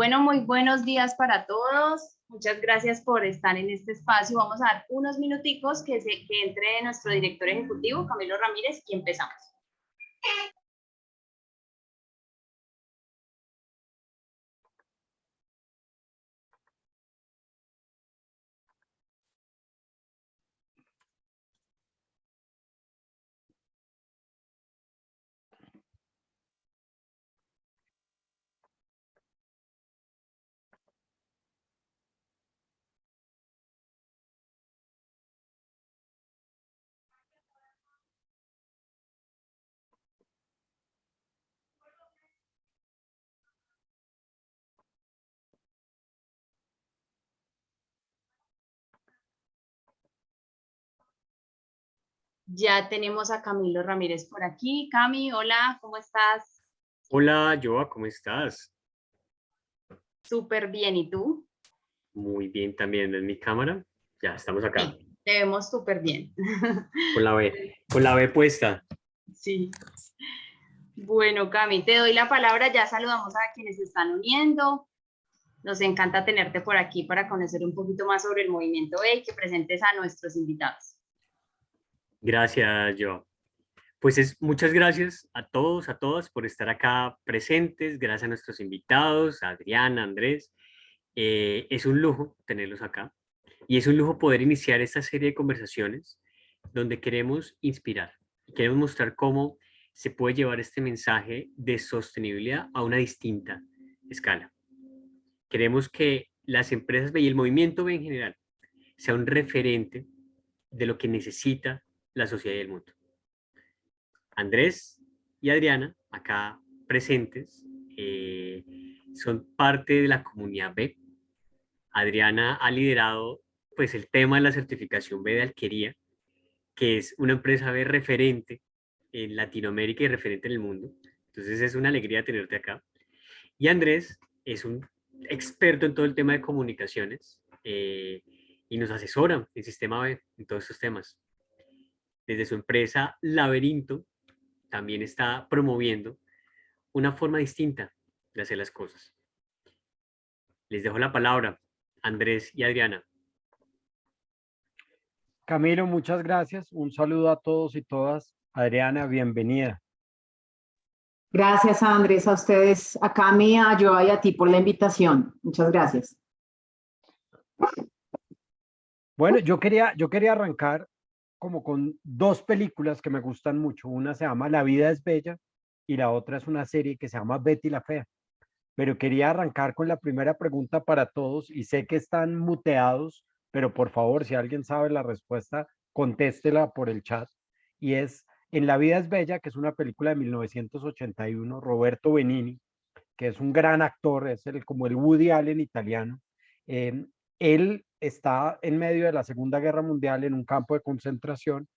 Bueno, muy buenos días para todos. Muchas gracias por estar en este espacio. Vamos a dar unos minuticos que entre nuestro director ejecutivo, Camilo Ramírez, y empezamos. Ya tenemos a Camilo Ramírez por aquí. Cami, hola, ¿cómo estás? Hola, Joa, ¿cómo estás? Súper bien, ¿y tú? Muy bien también en mi cámara. Ya estamos acá, Sí, te vemos súper bien. con la B puesta. Sí. Bueno, Cami, te doy la palabra. Ya saludamos a quienes se están uniendo. Nos encanta tenerte por aquí para conocer un poquito más sobre el movimiento B y que presentes a nuestros invitados. Gracias, Joa. Pues muchas gracias a todos, a todas por estar acá presentes. Gracias a nuestros invitados, a Adriana, Andrés. Es un lujo tenerlos acá y es un lujo poder iniciar esta serie de conversaciones donde queremos inspirar y queremos mostrar cómo se puede llevar este mensaje de sostenibilidad a una distinta escala. Queremos que las empresas B y el movimiento B en general sea un referente de lo que necesita la sociedad y el mundo. Andrés y Adriana, acá presentes, son parte de la comunidad B. Adriana ha liderado pues, el tema de la certificación B de Alquería, que es una empresa B referente en Latinoamérica y referente en el mundo. Entonces es una alegría tenerte acá. Y Andrés es un experto en todo el tema de comunicaciones y nos asesora en Sistema B en todos estos temas. Desde su empresa Laberinto también está promoviendo una forma distinta de hacer las cosas. Les dejo la palabra, Andrés y Adriana. Camilo, muchas gracias. Un saludo a todos y todas. Adriana, bienvenida. Gracias, Andrés, a ustedes, a Cami, a Joa y a ti por la invitación. Muchas gracias. Bueno, yo quería arrancar como con dos películas que me gustan mucho. Una se llama La vida es bella y la otra es una serie que se llama Betty la Fea. Pero quería arrancar con la primera pregunta para todos y sé que están muteados, pero por favor, si alguien sabe la respuesta, contéstela por el chat. Y es En La vida es bella, que es una película de 1981, Roberto Benigni, que es un gran actor, es como el Woody Allen italiano. Eh, Él está en medio de la Segunda Guerra Mundial en un campo de concentración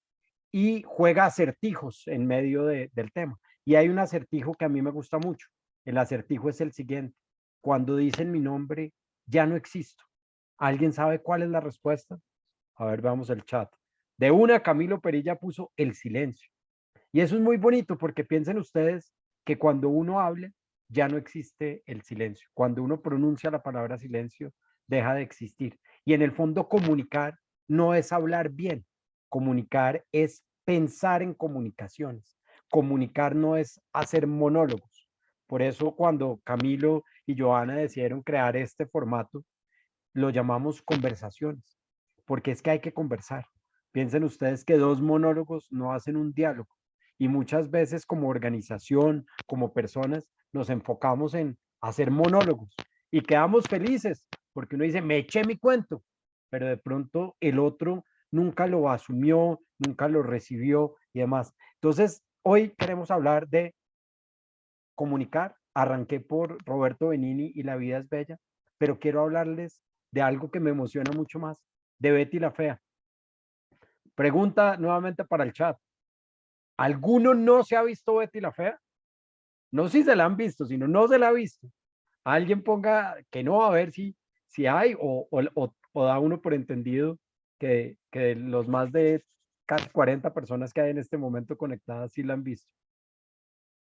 y juega acertijos en medio del tema. Y hay un acertijo que a mí me gusta mucho. El acertijo es el siguiente: cuando dicen mi nombre, ya no existo. ¿Alguien sabe cuál es la respuesta? A ver, vamos al chat. De una, Camilo Perilla puso el silencio. Y eso es muy bonito porque piensen ustedes que cuando uno habla, ya no existe el silencio. Cuando uno pronuncia la palabra silencio, deja de existir. Y en el fondo comunicar no es hablar bien. Comunicar es pensar en comunicaciones. Comunicar no es hacer monólogos. Por eso cuando Camilo y Joana decidieron crear este formato, lo llamamos conversaciones, porque es que hay que conversar. Piensen ustedes que dos monólogos no hacen un diálogo y muchas veces como organización, como personas, nos enfocamos en hacer monólogos y quedamos felices porque uno dice, me eché mi cuento, pero de pronto el otro nunca lo asumió, nunca lo recibió y demás. Entonces, hoy queremos hablar de comunicar. Arranqué por Roberto Benigni y La vida es bella, pero quiero hablarles de algo que me emociona mucho más, de Betty la Fea. Pregunta nuevamente para el chat. ¿Alguno no se ha visto Betty la Fea? No si se la han visto, sino no se la ha visto. Alguien ponga que no, a ver si hay o da uno por entendido que los más de casi 40 personas que hay en este momento conectadas sí la han visto.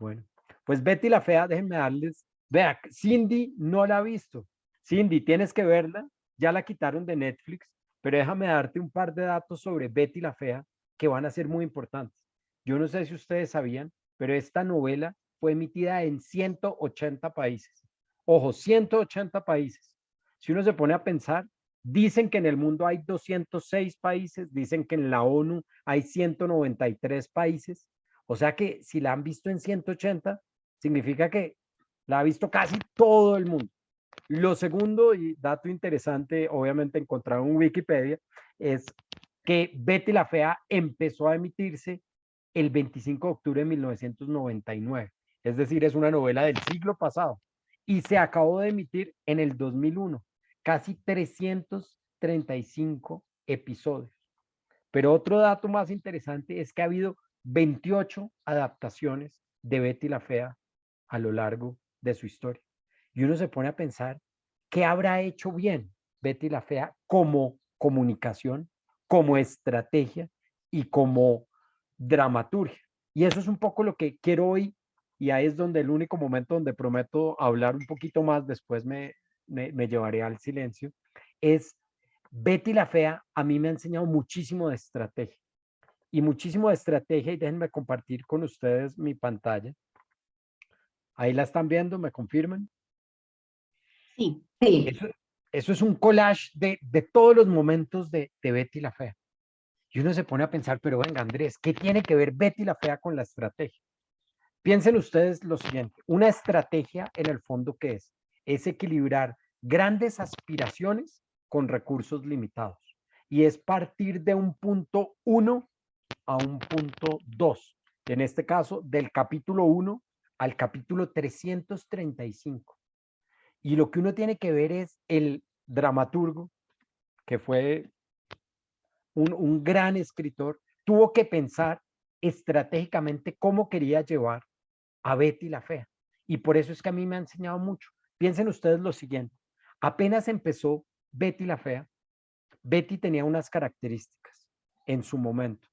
Bueno, pues Betty la Fea, déjenme darles Vea, Cindy no la ha visto. Cindy, tienes que verla. Ya la quitaron de Netflix, pero déjame darte un par de datos sobre Betty la Fea que van a ser muy importantes. Yo no sé si ustedes sabían, pero esta novela fue emitida en 180 países. Ojo, 180 países. Si uno se pone a pensar, dicen que en el mundo hay 206 países, dicen que en la ONU hay 193 países. O sea que si la han visto en 180, significa que la ha visto casi todo el mundo. Lo segundo, y dato interesante, obviamente encontrado en Wikipedia, es que Betty la Fea empezó a emitirse el 25 de octubre de 1999. Es decir, es una novela del siglo pasado. Y se acabó de emitir en el 2001. Casi 335 episodios. Pero otro dato más interesante es que ha habido 28 adaptaciones de Betty la Fea a lo largo de su historia. Y uno se pone a pensar, ¿qué habrá hecho bien Betty la Fea como comunicación, como estrategia y como dramaturgia? Y eso es un poco lo que quiero hoy, y ahí es donde el único momento donde prometo hablar un poquito más, después me llevaré al silencio, es Betty la Fea a mí me ha enseñado muchísimo de estrategia. Y muchísimo de estrategia, y déjenme compartir con ustedes mi pantalla. Ahí la están viendo, ¿me confirman? Sí. Sí. Eso es un collage de todos los momentos de Betty la Fea. Y uno se pone a pensar, pero venga, Andrés, ¿qué tiene que ver Betty la Fea con la estrategia? Piensen ustedes lo siguiente, una estrategia en el fondo, ¿qué es? Es equilibrar grandes aspiraciones con recursos limitados. Y es partir de un punto 1 a un punto 2. En este caso, del capítulo 1 al capítulo 335. Y lo que uno tiene que ver es el dramaturgo, que fue un gran escritor, tuvo que pensar estratégicamente cómo quería llevar a Betty la Fea. Y por eso es que a mí me ha enseñado mucho. Piensen ustedes lo siguiente. Apenas empezó Betty la Fea, Betty tenía unas características en su momento.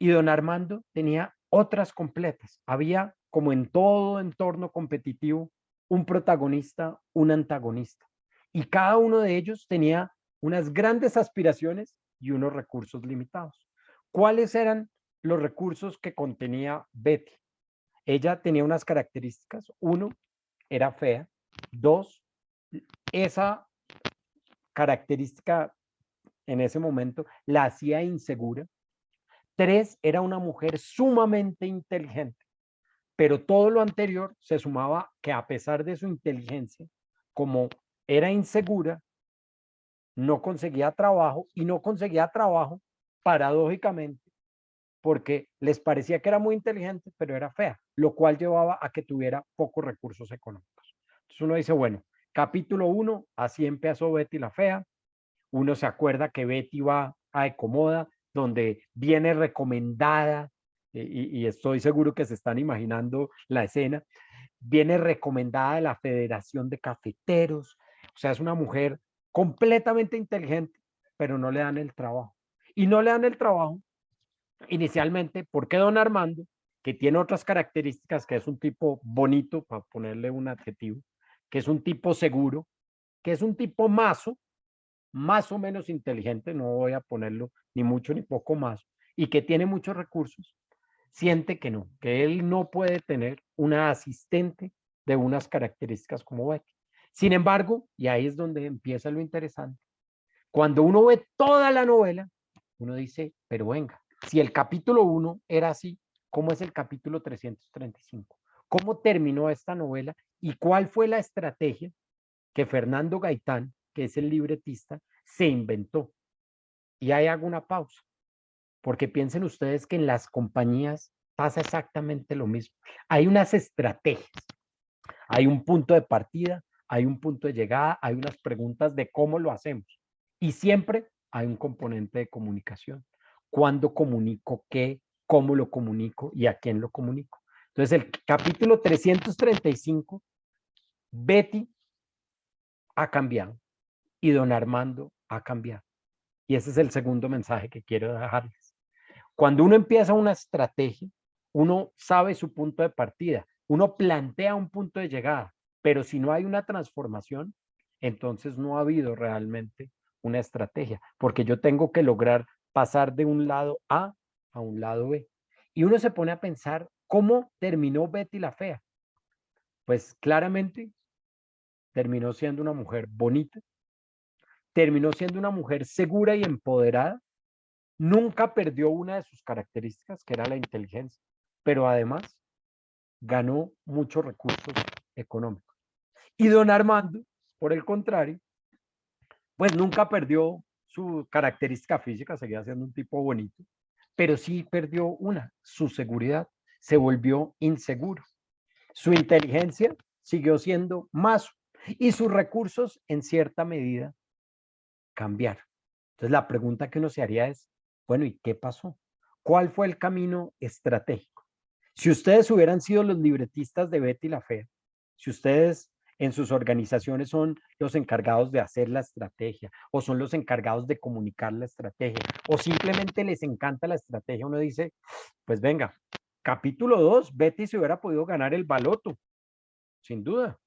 Y don Armando tenía otras completas. Había, como en todo entorno competitivo, un protagonista, un antagonista. Y cada uno de ellos tenía unas grandes aspiraciones y unos recursos limitados. ¿Cuáles eran los recursos que contenía Betty? Ella tenía unas características. Uno, era fea. Dos, esa característica en ese momento la hacía insegura. Tres, era una mujer sumamente inteligente, pero todo lo anterior se sumaba que a pesar de su inteligencia, como era insegura, no conseguía trabajo y no conseguía trabajo paradójicamente porque les parecía que era muy inteligente, pero era fea, lo cual llevaba a que tuviera pocos recursos económicos. Entonces uno dice, bueno, capítulo 1, así empezó Betty la Fea. Uno se acuerda que Betty va a Ecomoda, donde viene recomendada, y estoy seguro que se están imaginando la escena, viene recomendada de la Federación de Cafeteros, o sea, es una mujer completamente inteligente, pero no le dan el trabajo. Y no le dan el trabajo inicialmente porque don Armando, que tiene otras características, que es un tipo bonito, para ponerle un adjetivo, que es un tipo seguro, que es un tipo mazo, más o menos inteligente, no voy a ponerlo ni mucho ni poco más, y que tiene muchos recursos, siente que no, que él no puede tener una asistente de unas características como Betty. Sin embargo, y ahí es donde empieza lo interesante, cuando uno ve toda la novela, uno dice, pero venga, si el capítulo 1 era así, ¿cómo es el capítulo 335? ¿Cómo terminó esta novela y cuál fue la estrategia que Fernando Gaitán, que es el libretista, se inventó? Y ahí hago una pausa, porque piensen ustedes que en las compañías pasa exactamente lo mismo. Hay unas estrategias, hay un punto de partida, hay un punto de llegada, hay unas preguntas de cómo lo hacemos. Y siempre hay un componente de comunicación. ¿Cuándo comunico qué? ¿Cómo lo comunico? ¿Y a quién lo comunico? Entonces, el capítulo 335, Betty ha cambiado y don Armando ha cambiado. Y ese es el segundo mensaje que quiero dejarles. Cuando uno empieza una estrategia, uno sabe su punto de partida, uno plantea un punto de llegada, Pero si no hay una transformación, entonces no ha habido realmente una estrategia, porque yo tengo que lograr pasar de un lado A a un lado B. Y uno se pone a pensar, ¿cómo terminó Betty la Fea? Pues claramente terminó siendo una mujer bonita, terminó siendo una mujer segura y empoderada, nunca perdió una de sus características, que era la inteligencia, pero además ganó muchos recursos económicos. Y don Armando, por el contrario, pues nunca perdió su característica física, seguía siendo un tipo bonito, pero sí perdió su seguridad, se volvió inseguro. Su inteligencia siguió siendo más y sus recursos en cierta medida cambiaron. Entonces la pregunta que uno se haría es, bueno, ¿y qué pasó? ¿Cuál fue el camino estratégico? Si ustedes hubieran sido los libretistas de Betty la Fea, si ustedes en sus organizaciones son los encargados de hacer la estrategia o son los encargados de comunicar la estrategia o simplemente les encanta la estrategia, uno dice, pues venga, capítulo 2, Betty se hubiera podido ganar el baloto, sin duda.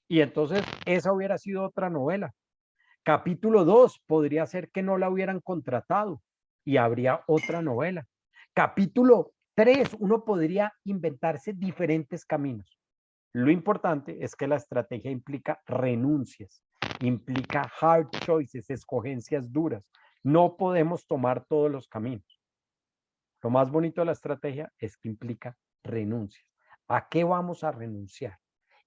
Y entonces esa hubiera sido otra novela. Capítulo 2 podría ser que no la hubieran contratado y habría otra novela. Capítulo 3, uno podría inventarse diferentes caminos. Lo importante es que la estrategia implica renuncias, implica hard choices, escogencias duras. No podemos tomar todos los caminos. Lo más bonito de la estrategia es que implica renuncias. ¿A qué vamos a renunciar?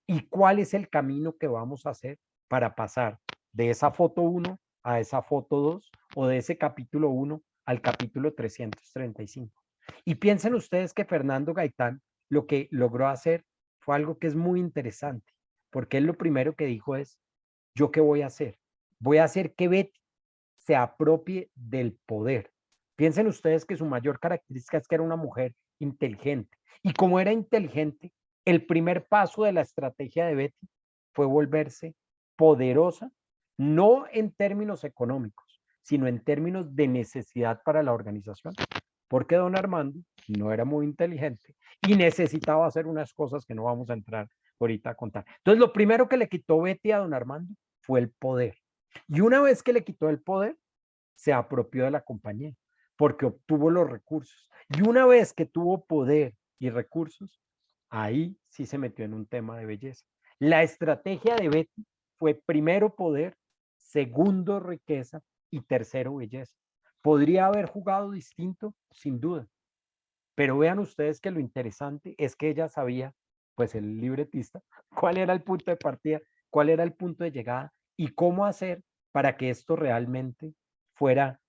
¿Y cuál es el camino que vamos a hacer para pasar de esa foto 1 a esa foto 2 o de ese capítulo 1 al capítulo 335? Y piensen ustedes que Fernando Gaitán lo que logró hacer fue algo que es muy interesante, porque él lo primero que dijo es, ¿yo qué voy a hacer? Voy a hacer que Betty se apropie del poder. Piensen ustedes que su mayor característica es que era una mujer inteligente. Y como era inteligente, el primer paso de la estrategia de Betty fue volverse poderosa, no en términos económicos, sino en términos de necesidad para la organización. Porque don Armando no era muy inteligente y necesitaba hacer unas cosas que no vamos a entrar ahorita a contar. Entonces, lo primero que le quitó Betty a don Armando fue el poder. Y una vez que le quitó el poder, se apropió de la compañía porque obtuvo los recursos. Y una vez que tuvo poder y recursos, ahí sí se metió en un tema de belleza. La estrategia de Betty fue primero poder, segundo riqueza y tercero belleza. ¿Podría haber jugado distinto? Sin duda. Pero vean ustedes que lo interesante es que ella sabía, pues el libretista, cuál era el punto de partida, cuál era el punto de llegada y cómo hacer para que esto realmente fuera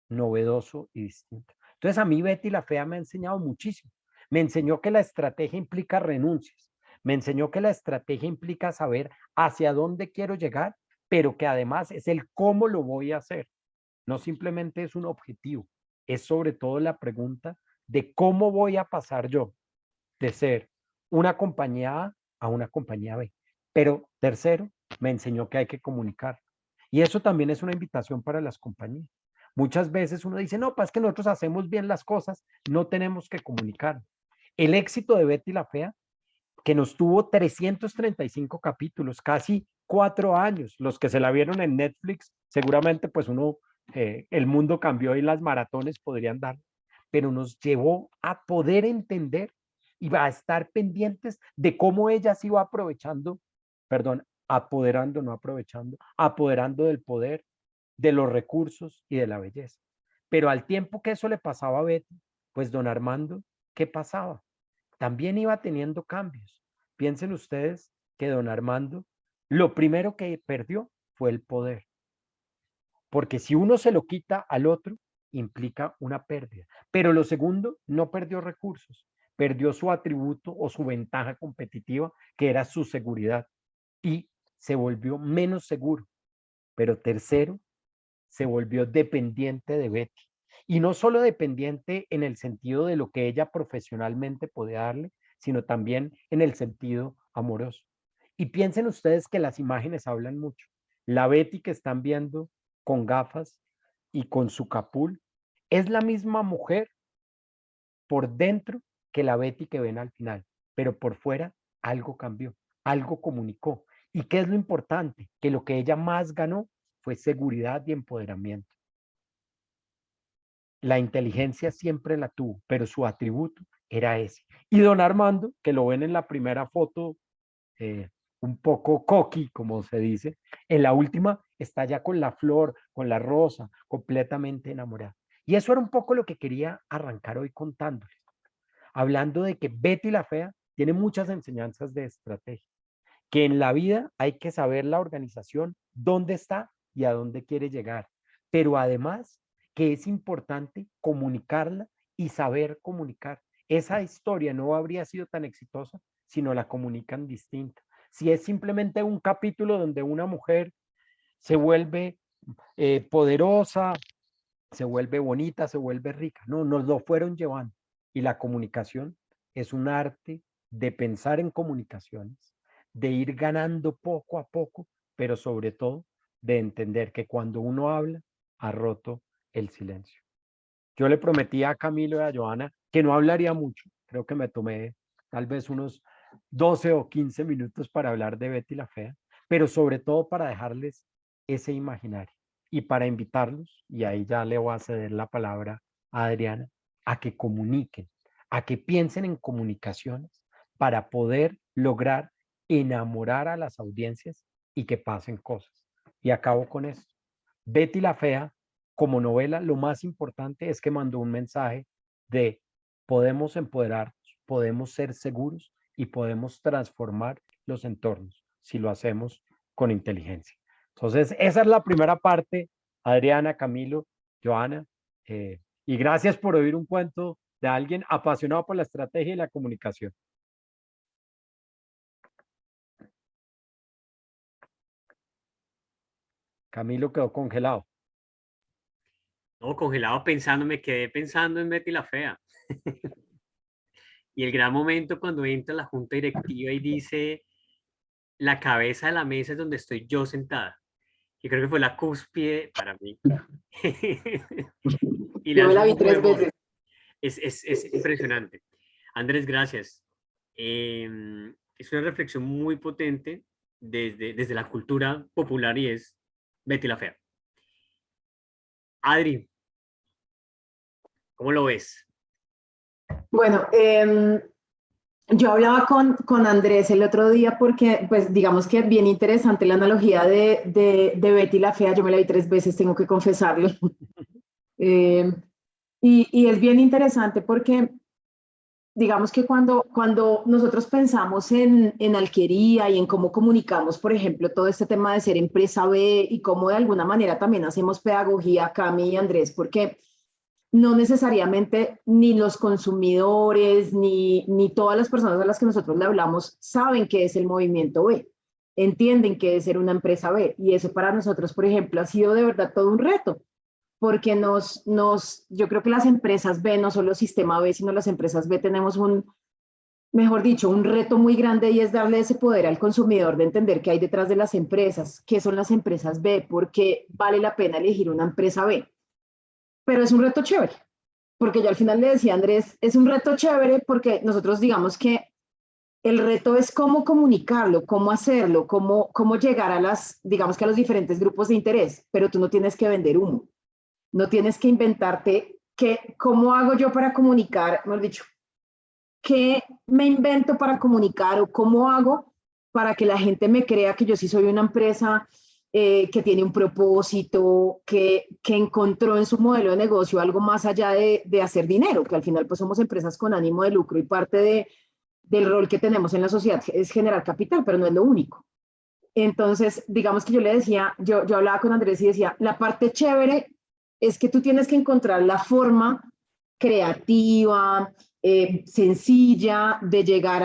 novedoso y distinto. Entonces a mí Betty la Fea me ha enseñado muchísimo. Me enseñó que la estrategia implica renuncias. Me enseñó que la estrategia implica saber hacia dónde quiero llegar, pero que además es el cómo lo voy a hacer. No simplemente es un objetivo, es sobre todo la pregunta de cómo voy a pasar yo de ser una compañía A a una compañía B. Pero tercero, me enseñó que hay que comunicar. Y eso también es una invitación para las compañías. Muchas veces uno dice, no, pues es que nosotros hacemos bien las cosas, no tenemos que comunicar. El éxito de Betty la Fea, que nos tuvo 335 capítulos, casi 4 años, los que se la vieron en Netflix, seguramente pues el mundo cambió y las maratones podrían dar, pero nos llevó a poder entender y a estar pendientes de cómo ella se iba aprovechando, perdón, apoderando, no aprovechando, apoderando del poder, de los recursos y de la belleza. Pero al tiempo que eso le pasaba a Betty, pues don Armando, ¿qué pasaba? También iba teniendo cambios. Piensen ustedes que don Armando, lo primero que perdió fue el poder. Porque si uno se lo quita al otro, implica una pérdida. Pero lo segundo, no perdió recursos, perdió su atributo o su ventaja competitiva, que era su seguridad, y se volvió menos seguro. Pero tercero, se volvió dependiente de Betty. Y no solo dependiente en el sentido de lo que ella profesionalmente podía darle, sino también en el sentido amoroso. Y piensen ustedes que las imágenes hablan mucho. La Betty que están viendo con gafas y con su capul es la misma mujer por dentro que la Betty que ven al final, pero por fuera algo cambió. algo comunicó. ¿Y qué es lo importante? Que lo que ella más ganó fue seguridad y empoderamiento. La inteligencia siempre la tuvo, pero su atributo era ese. Y don Armando, que lo ven en la primera foto, un poco coqui, como se dice, en la última está ya con la flor, con la rosa, completamente enamorada. Y eso era un poco lo que quería arrancar hoy contándoles, hablando de que Betty la Fea tiene muchas enseñanzas de estrategia, que en la vida hay que saber la organización, dónde está y a dónde quiere llegar, pero además que es importante comunicarla y saber comunicar. Esa historia no habría sido tan exitosa si no la comunican distinta. Si es simplemente un capítulo donde una mujer se vuelve poderosa, se vuelve bonita, se vuelve rica. No, nos lo fueron llevando. Y la comunicación es un arte de pensar en comunicaciones, de ir ganando poco a poco, pero sobre todo de entender que cuando uno habla, ha roto el silencio. Yo le prometí a Camilo y a Joana que no hablaría mucho. Creo que me tomé tal vez unos 12 o 15 minutos para hablar de Betty la Fea, pero sobre todo para dejarles ese imaginario y para invitarlos, y ahí ya le voy a ceder la palabra a Adriana, a que comuniquen, a que piensen en comunicaciones para poder lograr enamorar a las audiencias y que pasen cosas. Y acabo con esto. Betty la Fea, como novela, lo más importante es que mandó un mensaje de podemos empoderarnos, podemos ser seguros y podemos transformar los entornos si lo hacemos con inteligencia. Entonces, esa es la primera parte, Adriana, Camilo, Joana, y gracias por oír un cuento de alguien apasionado por la estrategia y la comunicación. Camilo quedó congelado. No, congelado pensando, me quedé pensando en Betty la Fea. Y el gran momento cuando entra la junta directiva y dice, la cabeza de la mesa es donde estoy yo sentada. Y creo que fue la cúspide para mí. Y le Yo dan me la su vi poco de 3 veces. voz. Es impresionante. Andrés, gracias. Es una reflexión muy potente desde la cultura popular y es Betty la Fea. Adri, ¿cómo lo ves? Bueno, yo hablaba con Andrés el otro día porque, pues, digamos que bien interesante la analogía de Betty la Fea. Yo me la vi 3 veces, tengo que confesarlo. Eh, y es bien interesante porque, digamos que cuando nosotros pensamos en alquería y en cómo comunicamos, por ejemplo, todo este tema de ser empresa B y cómo de alguna manera también hacemos pedagogía, Cami y Andrés, porque no necesariamente ni los consumidores ni todas las personas a las que nosotros le hablamos saben qué es el movimiento B, entienden qué es ser una empresa B. Y eso para nosotros, por ejemplo, ha sido de verdad todo un reto, porque yo creo que las empresas B, no solo sistema B, sino las empresas B tenemos mejor dicho, un reto muy grande y es darle ese poder al consumidor de entender qué hay detrás de las empresas, qué son las empresas B, por qué vale la pena elegir una empresa B. Pero es un reto chévere, porque yo al final le decía a Andrés, es un reto chévere porque nosotros digamos que el reto es cómo comunicarlo, cómo hacerlo, cómo llegar a digamos que a los diferentes grupos de interés, pero tú no tienes que vender humo, no tienes que inventarte cómo hago yo para comunicar, mejor dicho, qué me invento para comunicar o cómo hago para que la gente me crea que yo sí soy una empresa que tiene un propósito, que encontró en su modelo de negocio algo más allá de hacer dinero, que al final pues somos empresas con ánimo de lucro y parte del rol que tenemos en la sociedad es generar capital, pero no es lo único. Entonces, digamos que yo le decía, yo hablaba con Andrés y decía, la parte chévere es que tú tienes que encontrar la forma creativa, sencilla de llegar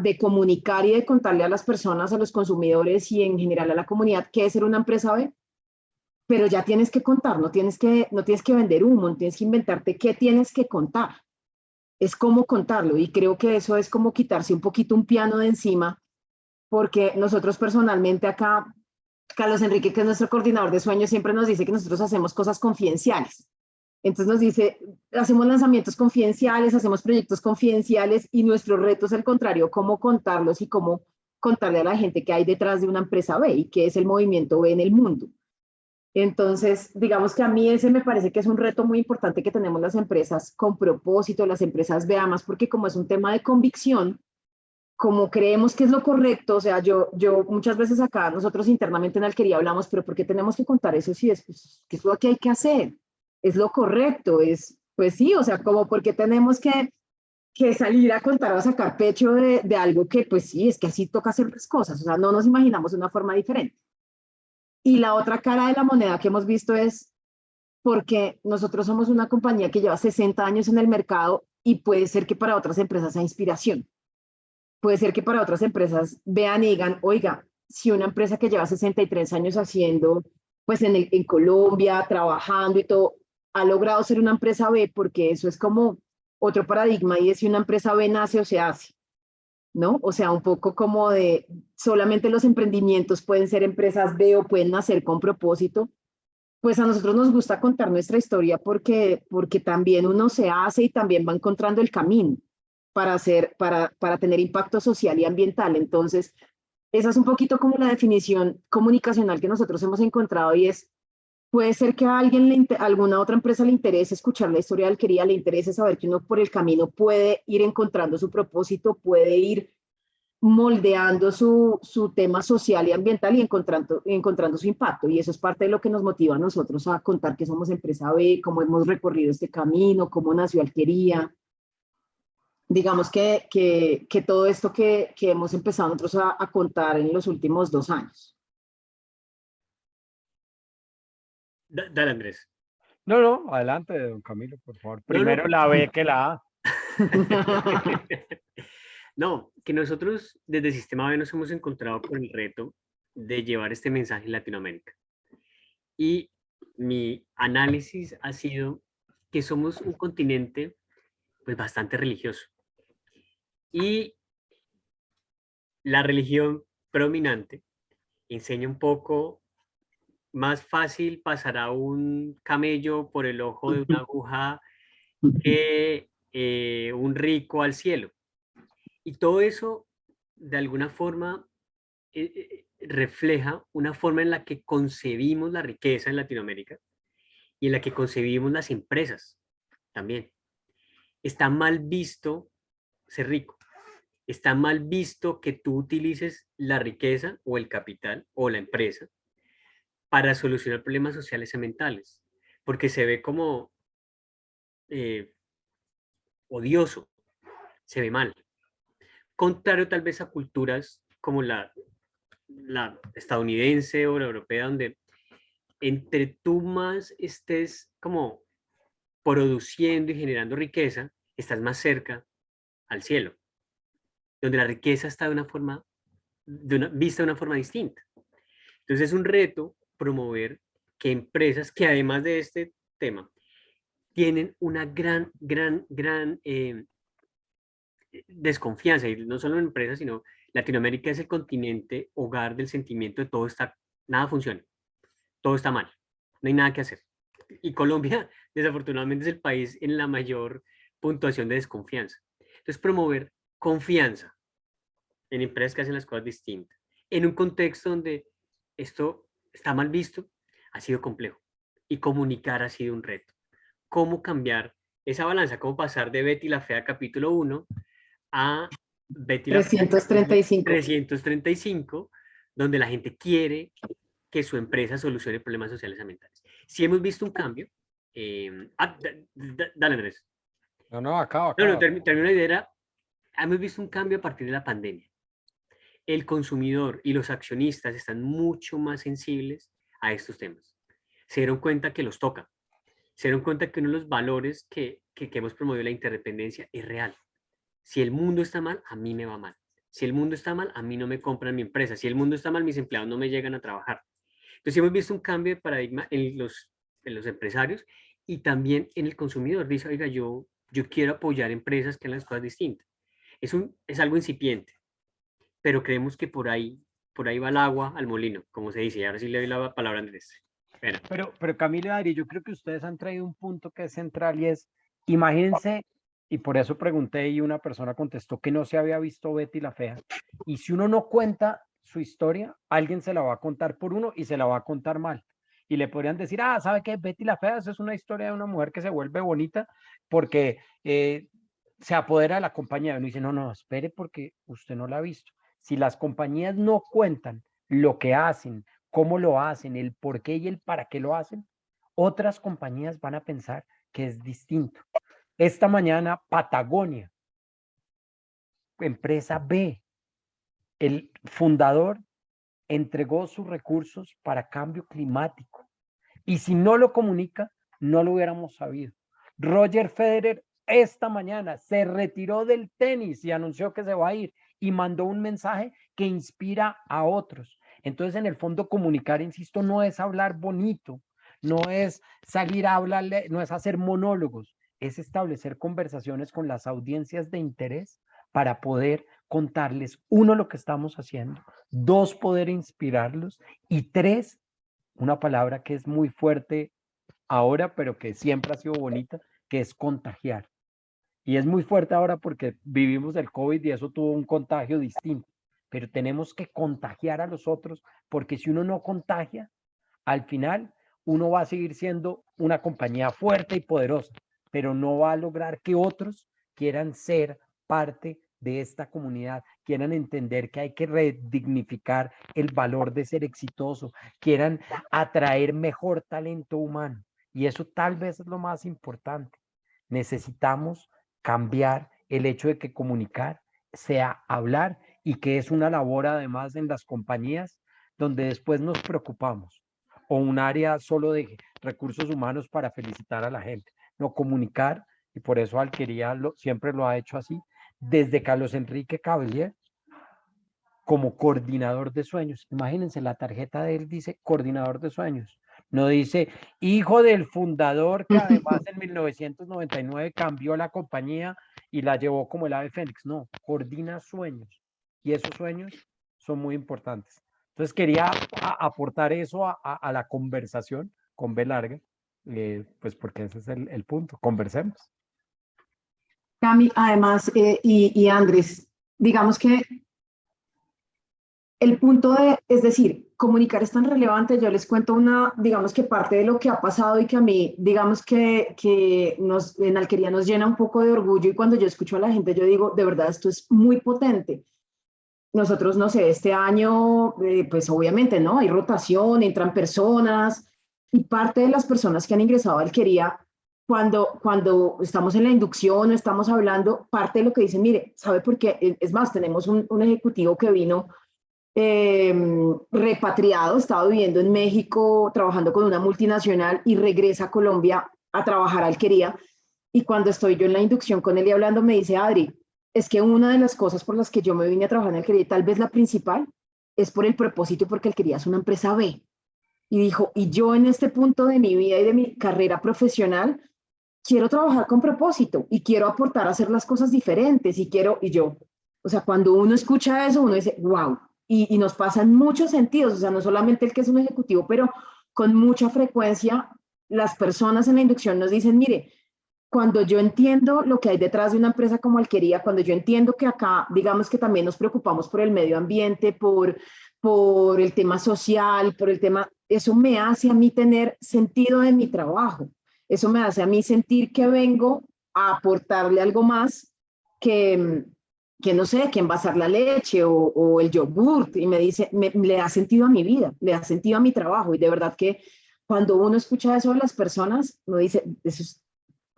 de comunicar y de contarle a las personas, a los consumidores y en general a la comunidad qué es ser una empresa B, pero ya tienes que contar, no tienes que vender humo, no tienes que inventarte qué tienes que contar, es cómo contarlo y creo que eso es como quitarse un poquito un piano de encima, porque nosotros personalmente acá, Carlos Enrique, que es nuestro coordinador de sueños, siempre nos dice que nosotros hacemos cosas confidenciales. Entonces nos dice, hacemos lanzamientos confidenciales, hacemos proyectos confidenciales y nuestro reto es el contrario, cómo contarlos y cómo contarle a la gente qué hay detrás de una empresa B y qué es el movimiento B en el mundo. Entonces, digamos que a mí ese me parece que es un reto muy importante que tenemos las empresas con propósito, las empresas B, además porque como es un tema de convicción, como creemos que es lo correcto, o sea, yo muchas veces acá, nosotros internamente en Alquería hablamos, pero ¿por qué tenemos que contar eso si es, pues, que es lo que hay que hacer? Es lo correcto, es, pues sí, o sea, como porque tenemos que salir a contar o a sacar pecho de algo que, pues sí, es que así toca hacer las cosas, o sea, no nos imaginamos de una forma diferente. Y la otra cara de la moneda que hemos visto es porque nosotros somos una compañía que lleva 60 años en el mercado y puede ser que para otras empresas sea inspiración. Puede ser que para otras empresas vean y digan, oiga, si una empresa que lleva 63 años haciendo, pues en Colombia, trabajando y todo, ha logrado ser una empresa B, porque eso es como otro paradigma y es si una empresa B nace o se hace, ¿no? O sea, un poco como de solamente los emprendimientos pueden ser empresas B o pueden nacer con propósito. Pues a nosotros nos gusta contar nuestra historia porque también uno se hace y también va encontrando el camino para tener impacto social y ambiental. Entonces, esa es un poquito como la definición comunicacional que nosotros hemos encontrado y es, puede ser que a alguien, alguna otra empresa le interese escuchar la historia de Alquería, le interese saber que uno por el camino puede ir encontrando su propósito, puede ir moldeando su tema social y ambiental y encontrando su impacto. Y eso es parte de lo que nos motiva a nosotros a contar que somos empresa B, cómo hemos recorrido este camino, cómo nació Alquería. Digamos que todo esto que hemos empezado nosotros a contar en los últimos 2 años. Dale, Andrés. No, no, adelante, don Camilo, por favor. No, no, Primero la B que la A. no, que nosotros desde Sistema B nos hemos encontrado con el reto de llevar este mensaje en Latinoamérica. Y mi análisis ha sido que somos un continente pues bastante religioso. Y la religión predominante enseña un poco más fácil pasar a un camello por el ojo de una aguja que un rico al cielo. Y todo eso, de alguna forma, refleja una forma en la que concebimos la riqueza en Latinoamérica y en la que concebimos las empresas también. Está mal visto ser rico. Está mal visto que tú utilices la riqueza o el capital o la empresa para solucionar problemas sociales y ambientales, porque se ve como odioso, se ve mal. Contrario tal vez a culturas como la estadounidense o la europea, donde entre tú más estés como produciendo y generando riqueza, estás más cerca al cielo, donde la riqueza está de una forma, vista de una forma distinta. Entonces es un reto promover que empresas que además de este tema tienen una gran desconfianza, y no solo en empresas, sino Latinoamérica es el continente hogar del sentimiento de todo está, nada funciona, todo está mal, no hay nada que hacer. Y Colombia, desafortunadamente, es el país en la mayor puntuación de desconfianza. Entonces, promover confianza en empresas que hacen las cosas distintas, en un contexto donde esto está mal visto, ha sido complejo. Y comunicar ha sido un reto. ¿Cómo cambiar esa balanza? ¿Cómo pasar de Betty la Fea capítulo 1 a Betty la Fea capítulo 335. 335, donde la gente quiere que su empresa solucione problemas sociales y ambientales? Si hemos visto un cambio, dale Andrés. No, acaba. No, termino la idea. Hemos visto un cambio a partir de la pandemia. El consumidor y los accionistas están mucho más sensibles a estos temas. Se dieron cuenta que los toca. Se dieron cuenta que uno de los valores que hemos promovido, la interdependencia, es real. Si el mundo está mal, a mí me va mal. Si el mundo está mal, a mí no me compran mi empresa. Si el mundo está mal, mis empleados no me llegan a trabajar. Entonces hemos visto un cambio de paradigma en los empresarios y también en el consumidor. Dice, oiga, yo quiero apoyar empresas que hagan las cosas distintas. Es algo incipiente, pero creemos que por ahí va el agua al molino, como se dice. Y ahora sí le doy la palabra a Andrés. Pero Camilo y Adri, yo creo que ustedes han traído un punto que es central y es, imagínense y por eso pregunté y una persona contestó que no se había visto Betty la Fea. Y si uno no cuenta su historia, alguien se la va a contar por uno y se la va a contar mal. Y le podrían decir, ah, ¿sabe qué? Betty la Fea, eso es una historia de una mujer que se vuelve bonita porque se apodera de la compañía. Y uno dice, no, no, espere porque usted no la ha visto. Si las compañías no cuentan lo que hacen, cómo lo hacen, el por qué y el para qué lo hacen, otras compañías van a pensar que es distinto. Esta mañana, Patagonia, empresa B, el fundador entregó sus recursos para cambio climático. Y si no lo comunica, no lo hubiéramos sabido. Roger Federer esta mañana se retiró del tenis y anunció que se va a ir y mandó un mensaje que inspira a otros. Entonces, en el fondo, comunicar, insisto, no es hablar bonito, no es salir a hablarle, no es hacer monólogos, es establecer conversaciones con las audiencias de interés para poder contarles, uno, lo que estamos haciendo, dos, poder inspirarlos y tres, una palabra que es muy fuerte ahora, pero que siempre ha sido bonita, que es contagiar. Y es muy fuerte ahora porque vivimos el COVID y eso tuvo un contagio distinto, pero tenemos que contagiar a los otros porque si uno no contagia, al final uno va a seguir siendo una compañía fuerte y poderosa, pero no va a lograr que otros quieran ser parte de esta comunidad, quieran entender que hay que redignificar el valor de ser exitoso, quieran atraer mejor talento humano. Y eso tal vez es lo más importante. Necesitamos cambiar el hecho de que comunicar sea hablar y que es una labor además en las compañías donde después nos preocupamos o un área solo de recursos humanos para felicitar a la gente. No, comunicar, y por eso Alquería siempre lo ha hecho así, desde Carlos Enrique Cavalier como coordinador de sueños. Imagínense, la tarjeta de él dice coordinador de sueños. No dice hijo del fundador que además en 1999 cambió la compañía y la llevó como el ave fénix. No, coordina sueños. Y esos sueños son muy importantes. Entonces quería aportar eso a la conversación con B larga, pues porque ese es el punto. Conversemos. Cami, además, y Andrés, digamos que el punto de, es decir, comunicar es tan relevante. Yo les cuento una, digamos que parte de lo que ha pasado y que a mí, digamos que nos, en Alquería nos llena un poco de orgullo y cuando yo escucho a la gente, yo digo, de verdad, esto es muy potente. Nosotros, no sé, este año, pues obviamente, ¿no? Hay rotación, entran personas y parte de las personas que han ingresado a Alquería, cuando estamos en la inducción o estamos hablando, parte de lo que dicen, mire, ¿sabe por qué? Es más, tenemos un ejecutivo que vino repatriado, estaba viviendo en México, trabajando con una multinacional y regresa a Colombia a trabajar a Alquería. Y cuando estoy yo en la inducción con él y hablando, me dice, Adri, es que una de las cosas por las que yo me vine a trabajar en Alquería, y tal vez la principal, es por el propósito, porque Alquería es una empresa B. Y dijo, y yo en este punto de mi vida y de mi carrera profesional, quiero trabajar con propósito y quiero aportar a hacer las cosas diferentes y quiero, y yo, o sea, cuando uno escucha eso, uno dice, wow, y nos pasa en muchos sentidos, o sea, no solamente el que es un ejecutivo, pero con mucha frecuencia las personas en la inducción nos dicen, mire, cuando yo entiendo lo que hay detrás de una empresa como Alquería, cuando yo entiendo que acá, digamos que también nos preocupamos por el medio ambiente, por el tema social, por el tema, eso me hace a mí tener sentido de mi trabajo, eso me hace a mí sentir que vengo a aportarle algo más que, que no sé, que envasar la leche o el yogurt, y me dice, le da sentido a mi vida, le da sentido a mi trabajo, y de verdad que cuando uno escucha eso de las personas, uno dice, eso es,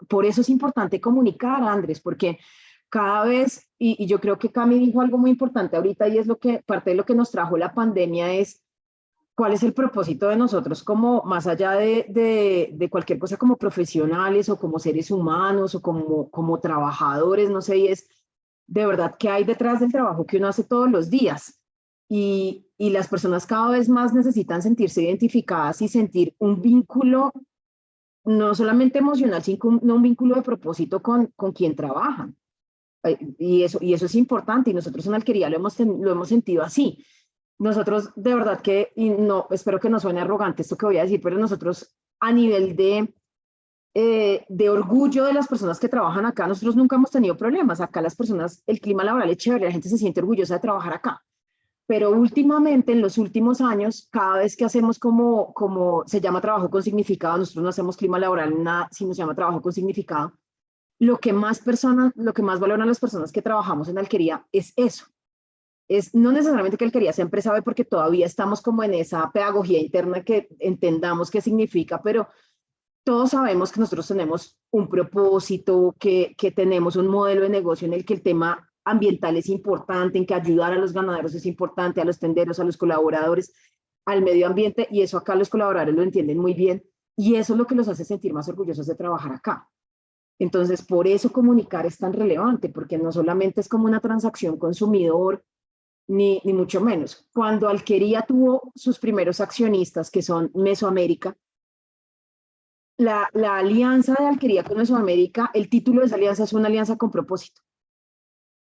por eso es importante comunicar, Andrés, porque cada vez, y yo creo que Cami dijo algo muy importante ahorita, y es lo que, parte de lo que nos trajo la pandemia es, ¿cuál es el propósito de nosotros como, más allá de cualquier cosa como profesionales o como seres humanos o como trabajadores, no sé, y es de verdad qué hay detrás del trabajo que uno hace todos los días? Y las personas cada vez más necesitan sentirse identificadas y sentir un vínculo no solamente emocional, sino un vínculo de propósito con quien trabajan. Y eso es importante y nosotros en Alquería lo hemos sentido así. Nosotros de verdad que, y no, espero que no suene arrogante esto que voy a decir, pero nosotros a nivel de de orgullo de las personas que trabajan acá. Nosotros nunca hemos tenido problemas. Acá las personas, el clima laboral es chévere, la gente se siente orgullosa de trabajar acá. Pero últimamente, en los últimos años, cada vez que hacemos como se llama trabajo con significado, nosotros no hacemos clima laboral, nada, sino se llama trabajo con significado, lo que más valoran las personas que trabajamos en alquería es eso. Es no necesariamente que alquería sea empresa B, porque todavía estamos como en esa pedagogía interna que entendamos qué significa, pero todos sabemos que nosotros tenemos un propósito, que tenemos un modelo de negocio en el que el tema ambiental es importante, en que ayudar a los ganaderos es importante, a los tenderos, a los colaboradores, al medio ambiente, y eso acá los colaboradores lo entienden muy bien, y eso es lo que los hace sentir más orgullosos de trabajar acá. Entonces, por eso comunicar es tan relevante, porque no solamente es como una transacción consumidor, ni mucho menos. Cuando Alquería tuvo sus primeros accionistas, que son Mesoamérica, la alianza de Alquería con Mesoamérica, el título de esa alianza es una alianza con propósito.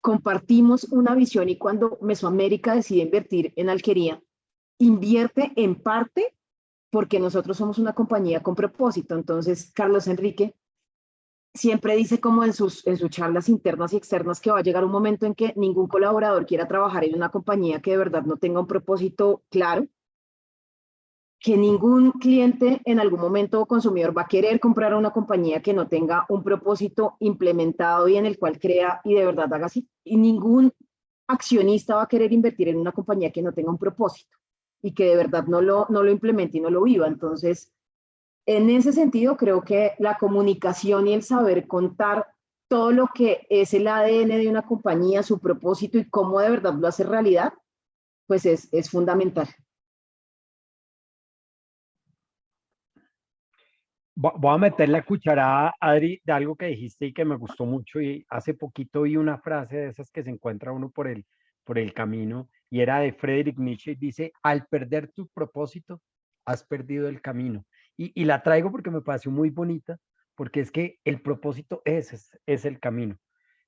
Compartimos una visión y cuando Mesoamérica decide invertir en Alquería, invierte en parte porque nosotros somos una compañía con propósito. Entonces, Carlos Enrique siempre dice como en sus charlas internas y externas que va a llegar un momento en que ningún colaborador quiera trabajar en una compañía que de verdad no tenga un propósito claro, que ningún cliente en algún momento o consumidor va a querer comprar a una compañía que no tenga un propósito implementado y en el cual crea y de verdad haga así. Y ningún accionista va a querer invertir en una compañía que no tenga un propósito y que de verdad no lo implemente y no lo viva. Entonces, en ese sentido, creo que la comunicación y el saber contar todo lo que es el ADN de una compañía, su propósito y cómo de verdad lo hace realidad, pues es fundamental. Voy a meter la cucharada, Adri, de algo que dijiste y que me gustó mucho. Y hace poquito vi una frase de esas que se encuentra uno por el camino y era de Friedrich Nietzsche y dice, al perder tu propósito, has perdido el camino. Y la traigo porque me pareció muy bonita, porque es que el propósito es el camino.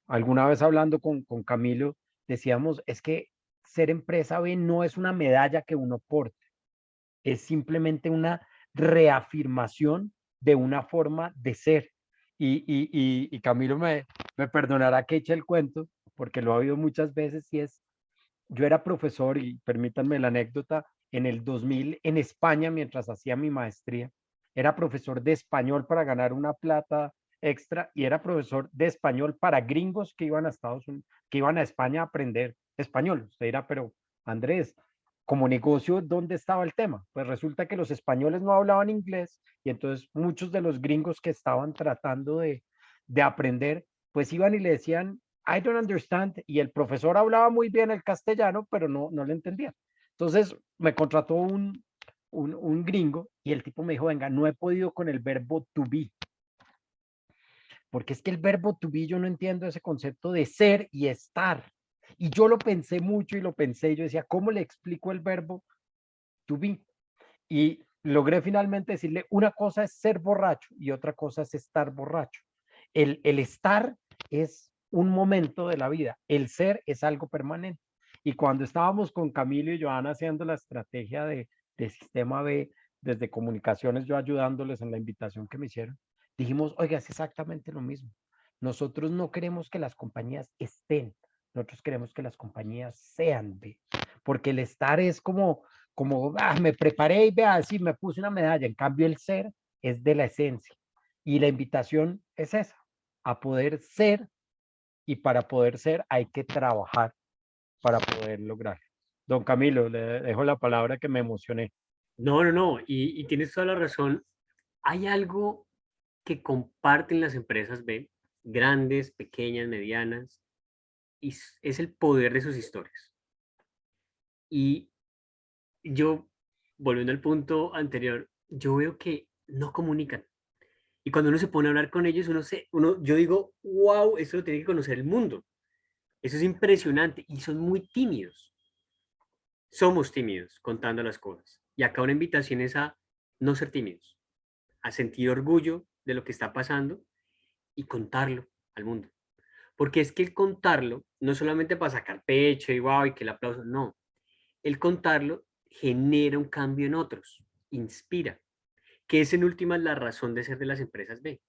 Alguna vez hablando con Camilo, decíamos, es que ser empresa B no es una medalla que uno porte, es simplemente una reafirmación de una forma de ser. Y Camilo me perdonará que eche el cuento, porque lo ha oído muchas veces, y es, yo era profesor, y permítanme la anécdota, en el 2000 en España, mientras hacía mi maestría, era profesor de español para ganar una plata extra, y era profesor de español para gringos que iban a Estados Unidos, que iban a España a aprender español. Usted dirá, pero Andrés, como negocio, ¿dónde estaba el tema? Pues resulta que los españoles no hablaban inglés y entonces muchos de los gringos que estaban tratando de aprender, pues iban y le decían, I don't understand, y el profesor hablaba muy bien el castellano, pero no le entendía. Entonces me contrató un gringo y el tipo me dijo, venga, no he podido con el verbo to be, porque es que el verbo to be yo no entiendo ese concepto de ser y estar. Y yo lo pensé mucho y lo pensé, y yo decía, ¿cómo le explico el verbo to be? Y logré finalmente decirle, una cosa es ser borracho y otra cosa es estar borracho. El estar es un momento de la vida, el ser es algo permanente. Y cuando estábamos con Camilo y Joana haciendo la estrategia de Sistema B, desde comunicaciones, yo ayudándoles en la invitación que me hicieron, dijimos, oiga, es exactamente lo mismo. Nosotros no queremos que las compañías estén, nosotros queremos que las compañías sean B, porque el estar es como me preparé y vea, sí, me puse una medalla. En cambio, el ser es de la esencia. Y la invitación es esa, a poder ser, y para poder ser hay que trabajar para poder lograr. Don Camilo, le dejo la palabra que me emocioné. No, y tienes toda la razón. Hay algo que comparten las empresas B, grandes, pequeñas, medianas, y es el poder de sus historias. Y yo, volviendo al punto anterior, yo veo que no comunican. Y cuando uno se pone a hablar con ellos, yo digo, wow, esto lo tiene que conocer el mundo. Eso es impresionante. Y son muy tímidos. Somos tímidos contando las cosas. Y acá una invitación es a no ser tímidos, a sentir orgullo de lo que está pasando y contarlo al mundo. Porque es que el contarlo, no solamente para sacar pecho y wow, y que el aplauso, no. El contarlo genera un cambio en otros, inspira, que es en últimas la razón de ser de las empresas B.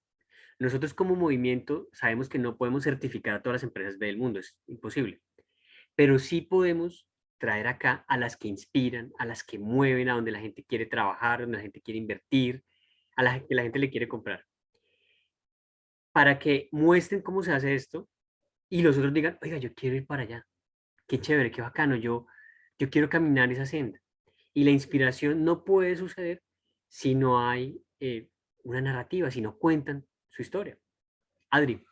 Nosotros como movimiento sabemos que no podemos certificar a todas las empresas B del mundo, es imposible, pero sí podemos traer acá a las que inspiran, a las que mueven, a donde la gente quiere trabajar, donde la gente quiere invertir, a las que la gente le quiere comprar, para que muestren cómo se hace esto y los otros digan, oiga, yo quiero ir para allá, qué chévere, qué bacano, yo quiero caminar esa senda. Y la inspiración no puede suceder si no hay una narrativa, si no cuentan su historia. Adri.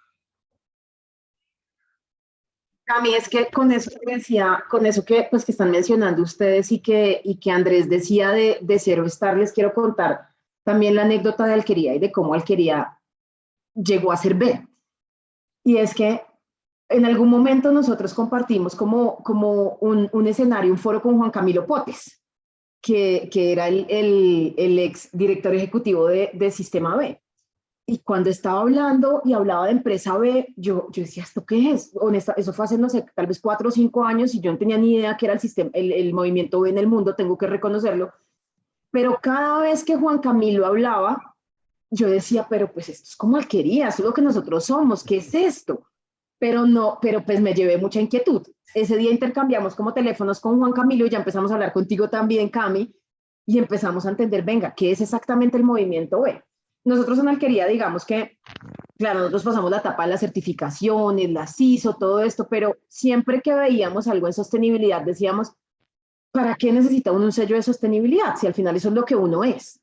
A mí es que con eso que decía, con eso que, pues, que están mencionando ustedes y que Andrés decía de Cero Estar, les quiero contar también la anécdota de Alquería y de cómo Alquería llegó a ser B. Y es que en algún momento nosotros compartimos como un escenario, un foro con Juan Camilo Potes, que era el ex director ejecutivo de Sistema B. Y cuando estaba hablando y hablaba de empresa B, yo decía, ¿esto qué es? Honesta, eso fue hace, no sé, tal vez 4 o 5 años y yo no tenía ni idea qué era el sistema, el movimiento B en el mundo, tengo que reconocerlo. Pero cada vez que Juan Camilo hablaba, yo decía, pero pues esto es como Alquería, eso es lo que nosotros somos, ¿qué es esto? Pero no, pero pues me llevé mucha inquietud. Ese día intercambiamos como teléfonos con Juan Camilo y ya empezamos a hablar contigo también, Cami, y empezamos a entender, venga, ¿qué es exactamente el movimiento B? Nosotros en Alquería, digamos que, claro, nosotros pasamos la etapa de las certificaciones, las ISO, todo esto, pero siempre que veíamos algo en sostenibilidad decíamos, ¿para qué necesita uno un sello de sostenibilidad? Si al final eso es lo que uno es.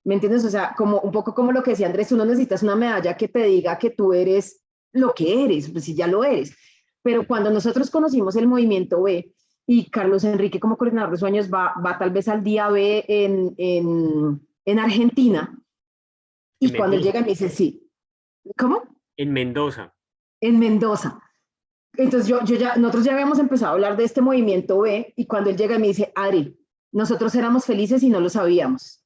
¿Me entiendes? O sea, como un poco como lo que decía Andrés, tú no necesitas una medalla que te diga que tú eres lo que eres, pues si ya lo eres. Pero cuando nosotros conocimos el movimiento B y Carlos Enrique como coordinador de sueños va tal vez al día B en Argentina, En y cuando él Mendoza. llega me dice, sí, ¿cómo? En Mendoza. En Mendoza. Entonces nosotros ya habíamos empezado a hablar de este movimiento B y cuando él llega me dice, Adri, nosotros éramos felices y no lo sabíamos.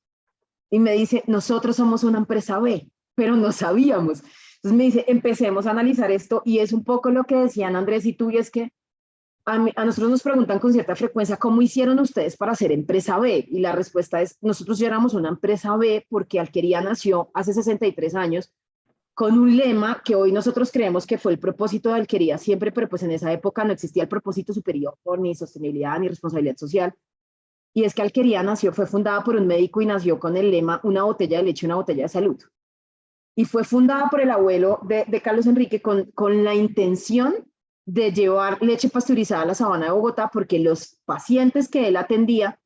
Y me dice, nosotros somos una empresa B, pero no sabíamos. Entonces me dice, empecemos a analizar esto y es un poco lo que decían Andrés y tú, y es que a nosotros nos preguntan con cierta frecuencia, ¿cómo hicieron ustedes para ser empresa B? Y la respuesta es, nosotros ya éramos una empresa B porque Alquería nació hace 63 años con un lema que hoy nosotros creemos que fue el propósito de Alquería siempre, pero pues en esa época no existía el propósito superior, ni sostenibilidad, ni responsabilidad social. Y es que Alquería nació, fue fundada por un médico y nació con el lema una botella de leche, una botella de salud. Y fue fundada por el abuelo de Carlos Enrique con la intención de llevar leche pasteurizada a la sabana de Bogotá porque los pacientes que él atendía,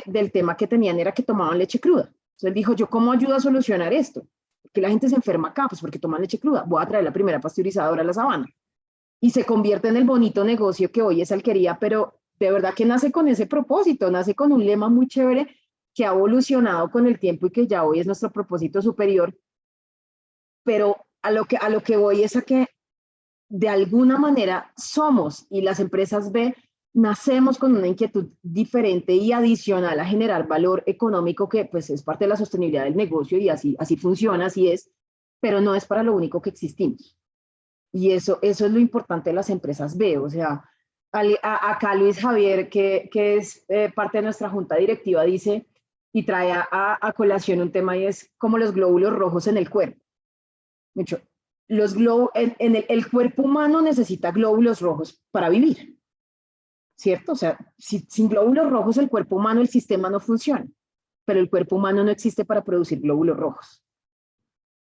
del tema que tenían era que tomaban leche cruda. Entonces él dijo, ¿yo cómo ayudo a solucionar esto? Que la gente se enferma acá, pues porque toman leche cruda. Voy a traer la primera pasteurizadora a la sabana. Y se convierte en el bonito negocio que hoy es Alquería, pero de verdad que nace con ese propósito, nace con un lema muy chévere que ha evolucionado con el tiempo y que ya hoy es nuestro propósito superior, pero a lo que voy es a que de alguna manera somos y las empresas B nacemos con una inquietud diferente y adicional a generar valor económico que pues es parte de la sostenibilidad del negocio y así funciona, así es, pero no es para lo único que existimos. Y eso es lo importante de las empresas B, o sea, acá Luis Javier, que es parte de nuestra junta directiva, dice y trae a colación un tema y es como los glóbulos rojos en el cuerpo. Mucho. El cuerpo humano necesita glóbulos rojos para vivir, ¿cierto? O sea, sin glóbulos rojos el cuerpo humano, el sistema no funciona, pero el cuerpo humano no existe para producir glóbulos rojos.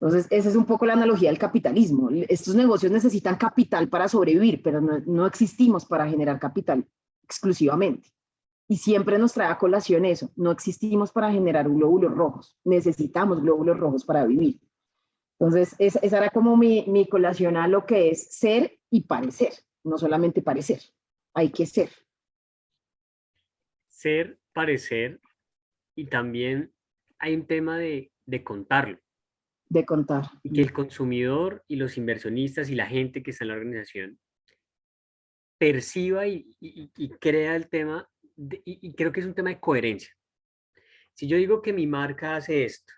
Entonces, esa es un poco la analogía del capitalismo. Estos negocios necesitan capital para sobrevivir, pero no existimos para generar capital exclusivamente. Y siempre nos trae a colación eso. No existimos para generar glóbulos rojos. Necesitamos glóbulos rojos para vivir. Entonces, esa era como mi colación a lo que es ser y parecer. No solamente parecer, hay que ser. Ser, parecer, y también hay un tema de contarlo. De contar. Y que el consumidor y los inversionistas y la gente que está en la organización perciba y crea el tema, y creo que es un tema de coherencia. Si yo digo que mi marca hace esto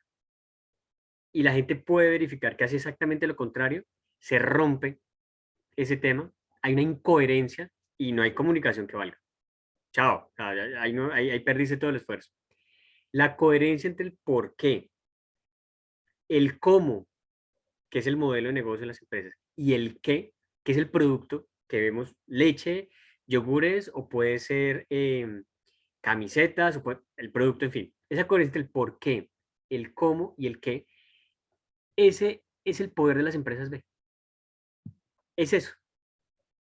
y la gente puede verificar que hace exactamente lo contrario, se rompe ese tema, hay una incoherencia y no hay comunicación que valga. Chao, ahí, no, ahí perdiste todo el esfuerzo. La coherencia entre el por qué, el cómo que es el modelo de negocio de las empresas, y el qué, que es el producto que vemos, leche, yogures, o puede ser camisetas, el producto, en fin. Esa coherencia entre el por qué, el cómo y el qué, ese es el poder de las empresas B. Es eso.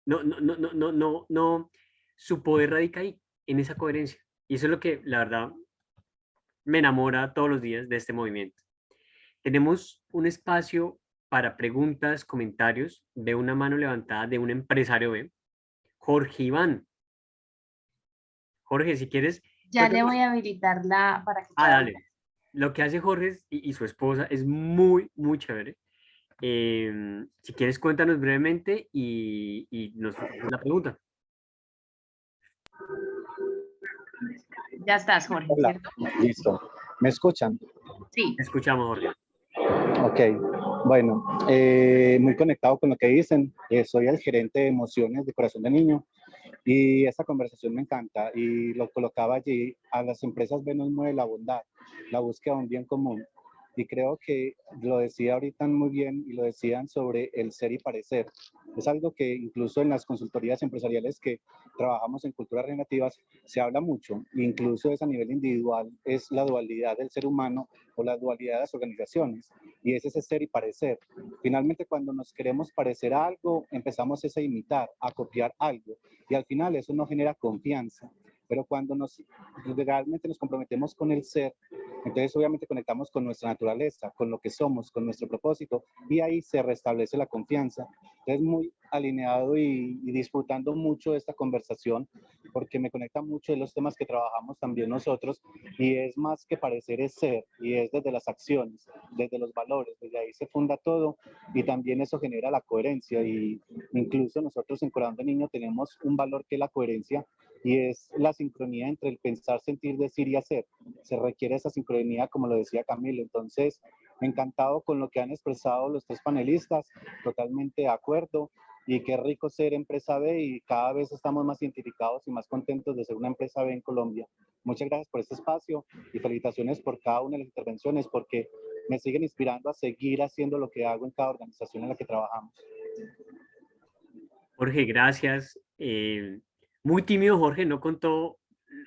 No, su poder radica ahí, en esa coherencia. Y eso es lo que, la verdad, me enamora todos los días de este movimiento. Tenemos un espacio para preguntas, comentarios. Veo una mano levantada de un empresario B, Jorge Iván. Jorge, si quieres, Ya le cuéntanos. voy a habilitar para que Ah, pueda dale. hablar. Lo que hace Jorge y su esposa es muy, muy chévere. Si quieres, cuéntanos brevemente y nos hacemos la pregunta. Ya estás, Jorge, Hola, ¿cierto? listo. ¿Me escuchan? Sí. Te escuchamos, Jorge. Ok, bueno, muy conectado con lo que dicen. Soy el gerente de emociones de Corazón de Niño y esta conversación me encanta y lo colocaba allí. A las empresas B nos mueve la bondad, la búsqueda de un bien común. Y creo que lo decía ahorita muy bien y lo decían sobre el ser y parecer. Es algo que incluso en las consultorías empresariales que trabajamos en culturas relativas se habla mucho, incluso es a nivel individual, es la dualidad del ser humano o la dualidad de las organizaciones, y es ese ser y parecer. Finalmente, cuando nos queremos parecer a algo, empezamos a imitar, a copiar algo, y al final eso no genera confianza. Pero cuando realmente nos comprometemos con el ser, entonces obviamente conectamos con nuestra naturaleza, con lo que somos, con nuestro propósito, y ahí se restablece la confianza. Entonces muy alineado y disfrutando mucho de esta conversación, porque me conecta mucho de los temas que trabajamos también nosotros, y es más que parecer, es ser, y es desde las acciones, desde los valores, desde ahí se funda todo, y también eso genera la coherencia, y incluso nosotros en Corazón de Niño tenemos un valor que es la coherencia, y es la sincronía entre el pensar, sentir, decir y hacer. Se requiere esa sincronía, como lo decía Camilo. Entonces, encantado con lo que han expresado los tres panelistas, totalmente de acuerdo, y qué rico ser empresa B, y cada vez estamos más identificados y más contentos de ser una empresa B en Colombia. Muchas gracias por este espacio y felicitaciones por cada una de las intervenciones, porque me siguen inspirando a seguir haciendo lo que hago en cada organización en la que trabajamos. Jorge, gracias. Muy tímido, Jorge, no contó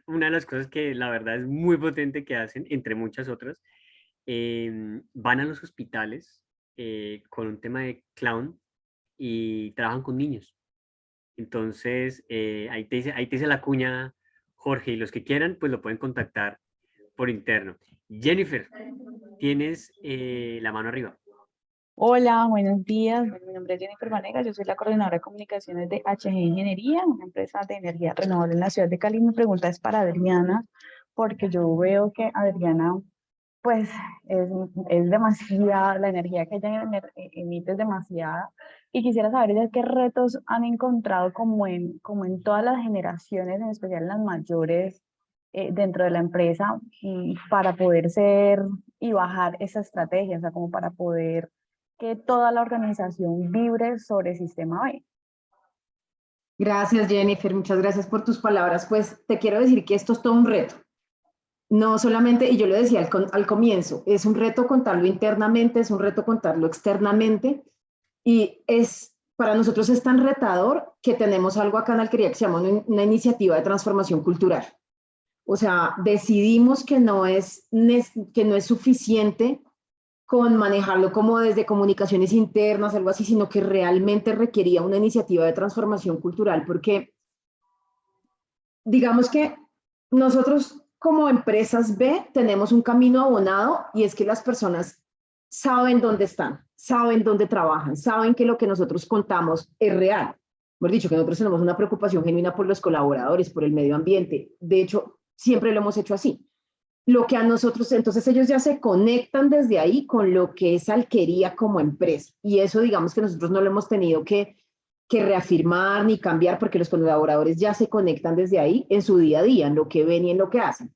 una de las cosas que la verdad es muy potente que hacen, entre muchas otras. Van a los hospitales con un tema de clown y trabajan con niños. Entonces, ahí te dice la cuña, Jorge, y los que quieran, pues lo pueden contactar por interno. Jennifer, tienes la mano arriba. Hola, buenos días. Mi nombre es Jennifer Vanegas, yo soy la coordinadora de comunicaciones de HG Ingeniería, una empresa de energía renovable en la ciudad de Cali. Mi pregunta es para Adriana, porque yo veo que Adriana, pues, es demasiada, la energía que ella emite es demasiada. Y quisiera saber ella qué retos han encontrado como en todas las generaciones, en especial en las mayores, dentro de la empresa, para poder ser y bajar esa estrategia, o sea, como para poder que toda la organización vibre sobre Sistema B. Gracias, Jennifer. Muchas gracias por tus palabras. Pues te quiero decir que esto es todo un reto. No solamente, y yo lo decía al comienzo, es un reto contarlo internamente, es un reto contarlo externamente, y para nosotros es tan retador que tenemos algo acá en Alquería que se llama una iniciativa de transformación cultural. O sea, decidimos que no es suficiente con manejarlo como desde comunicaciones internas, algo así, sino que realmente requería una iniciativa de transformación cultural, porque digamos que nosotros como empresas B tenemos un camino abonado, y es que las personas saben dónde están, saben dónde trabajan, saben que lo que nosotros contamos es real. Hemos dicho que nosotros tenemos una preocupación genuina por los colaboradores, por el medio ambiente. De hecho, siempre lo hemos hecho así. Lo que a nosotros, entonces ellos ya se conectan desde ahí con lo que es Alquería como empresa. Y eso digamos que nosotros no lo hemos tenido que reafirmar ni cambiar, porque los colaboradores ya se conectan desde ahí en su día a día, en lo que ven y en lo que hacen.